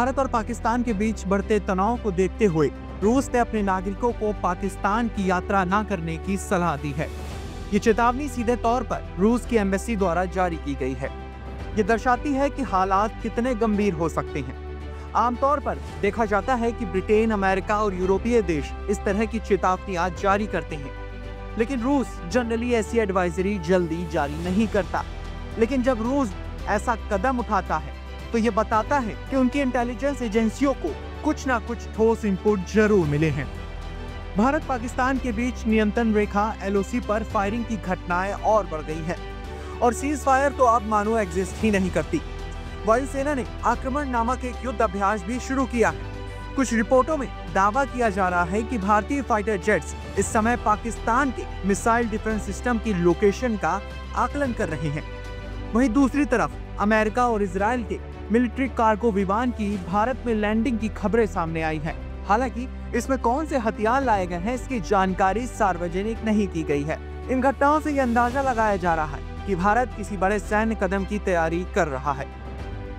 भारत और पाकिस्तान के बीच बढ़ते तनाव को देखते हुए रूस ने अपने नागरिकों को पाकिस्तान की यात्रा न करने की सलाह दी है। ये चेतावनी सीधे तौर पर रूस की एम्बेसी द्वारा जारी की गई है। ये दर्शाती है कि हालात कितने गंभीर हो सकते हैं। आमतौर पर देखा जाता है कि ब्रिटेन, अमेरिका और यूरोपीय देश इस तरह की चेतावनियां जारी करते हैं, लेकिन रूस जनरली ऐसी एडवाइजरी जल्दी जारी नहीं करता। लेकिन जब रूस ऐसा कदम उठाता है तो ये बताता है कि उनकी इंटेलिजेंस एजेंसियों को कुछ ना कुछ ठोस इनपुट जरूर मिले हैं। भारत पाकिस्तान के बीच नियंत्रण रेखा LOC पर फायरिंग की घटनाएं और बढ़ गई है और सीज फायर तो अब मानो एग्जिस्ट ही नहीं करती। वायुसेना ने आक्रमण नामक एक युद्ध अभ्यास भी शुरू किया है। कुछ रिपोर्टों में दावा किया जा रहा है कि भारतीय फाइटर जेट्स इस समय पाकिस्तान के मिसाइल डिफेंस सिस्टम की लोकेशन का आकलन कर रहे हैं। वहीं दूसरी तरफ अमेरिका और इजराइल के मिलिट्री कार्गो विमान की भारत में लैंडिंग की खबरें सामने आई हैं। हालांकि इसमें कौन से हथियार लाए गए हैं इसकी जानकारी सार्वजनिक नहीं की गई है। इन घटनाओं से यह अंदाजा लगाया जा रहा है कि भारत किसी बड़े सैन्य कदम की तैयारी कर रहा है।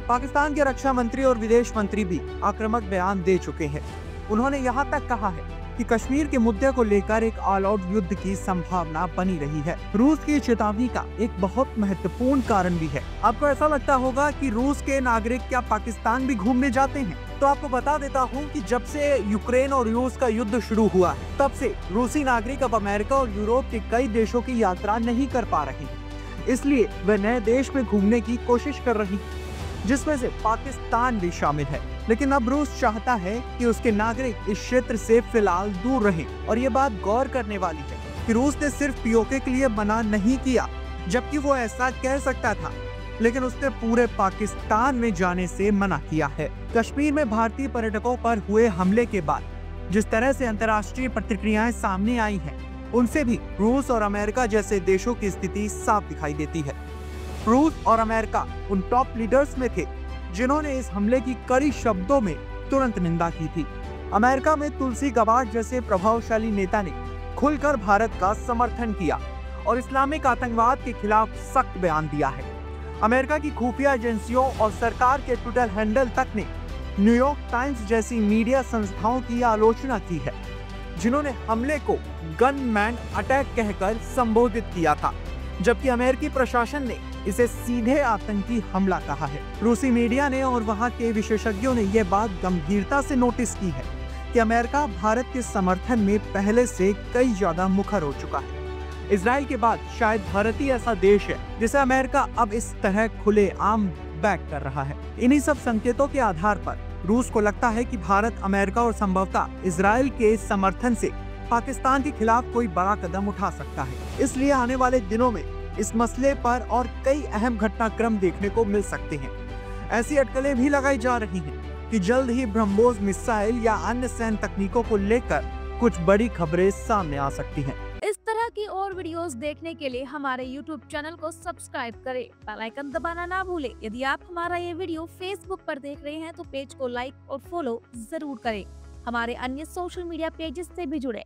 पाकिस्तान के रक्षा मंत्री और विदेश मंत्री भी आक्रामक बयान दे चुके हैं। उन्होंने यहाँ तक कहा है कि कश्मीर के मुद्दे को लेकर एक ऑल आउट युद्ध की संभावना बनी रही है। रूस की चेतावनी का एक बहुत महत्वपूर्ण कारण भी है। आपको ऐसा लगता होगा कि रूस के नागरिक क्या पाकिस्तान भी घूमने जाते हैं? तो आपको बता देता हूँ कि जब से यूक्रेन और रूस का युद्ध शुरू हुआ है, तब से रूसी नागरिक अब अमेरिका और यूरोप के कई देशों की यात्रा नहीं कर पा रहे हैं। इसलिए वे नए देश में घूमने की कोशिश कर रही, जिसमें से पाकिस्तान भी शामिल है। लेकिन अब रूस चाहता है कि उसके नागरिक इस क्षेत्र से फिलहाल दूर रहें। और ये बात गौर करने वाली है कि रूस ने सिर्फ POK के लिए मना नहीं किया, जबकि वो ऐसा कह सकता था, लेकिन उसने पूरे पाकिस्तान में जाने से मना किया है। कश्मीर में भारतीय पर्यटकों पर हुए हमले के बाद जिस तरह से अंतर्राष्ट्रीय प्रतिक्रियाएं सामने आई हैं, उनसे भी रूस और अमेरिका जैसे देशों की स्थिति साफ दिखाई देती है। रूस और अमेरिका उन टॉप लीडर्स में थे जिन्होंने इस हमले की कड़ी शब्दों में तुरंत निंदा की थी। अमेरिका में तुलसी गबार्ड जैसे प्रभावशाली नेता ने खुलकर भारत का समर्थन किया और इस्लामिक आतंकवाद के खिलाफ सख्त बयान दिया है। अमेरिका की खुफिया एजेंसियों और सरकार के ट्विटर हैंडल तक ने न्यूयॉर्क टाइम्स जैसी मीडिया संस्थाओं की आलोचना की है, जिन्होंने हमले को गनमैन अटैक कहकर संबोधित किया था, जबकि अमेरिकी प्रशासन ने इसे सीधे आतंकी हमला कहा है। रूसी मीडिया ने और वहां के विशेषज्ञों ने यह बात गंभीरता से नोटिस की है कि अमेरिका भारत के समर्थन में पहले से कई ज्यादा मुखर हो चुका है। इजराइल के बाद शायद भारत ही ऐसा देश है जिसे अमेरिका अब इस तरह खुलेआम बैक कर रहा है। इन्हीं सब संकेतों के आधार पर रूस को लगता है कि भारत, अमेरिका और संभवतः इजराइल के समर्थन से पाकिस्तान के खिलाफ कोई बड़ा कदम उठा सकता है। इसलिए आने वाले दिनों में इस मसले पर और कई अहम घटनाक्रम देखने को मिल सकते हैं। ऐसी अटकलें भी लगाई जा रही हैं कि जल्द ही ब्रह्मोस मिसाइल या अन्य सैन्य तकनीकों को लेकर कुछ बड़ी खबरें सामने आ सकती हैं। इस तरह की और वीडियोस देखने के लिए हमारे YouTube चैनल को सब्सक्राइब करें, बेल आइकन दबाना ना भूलें। यदि आप हमारा ये वीडियो Facebook पर देख रहे हैं तो पेज को लाइक और फॉलो जरूर करें। हमारे अन्य सोशल मीडिया पेजेस से भी जुड़े।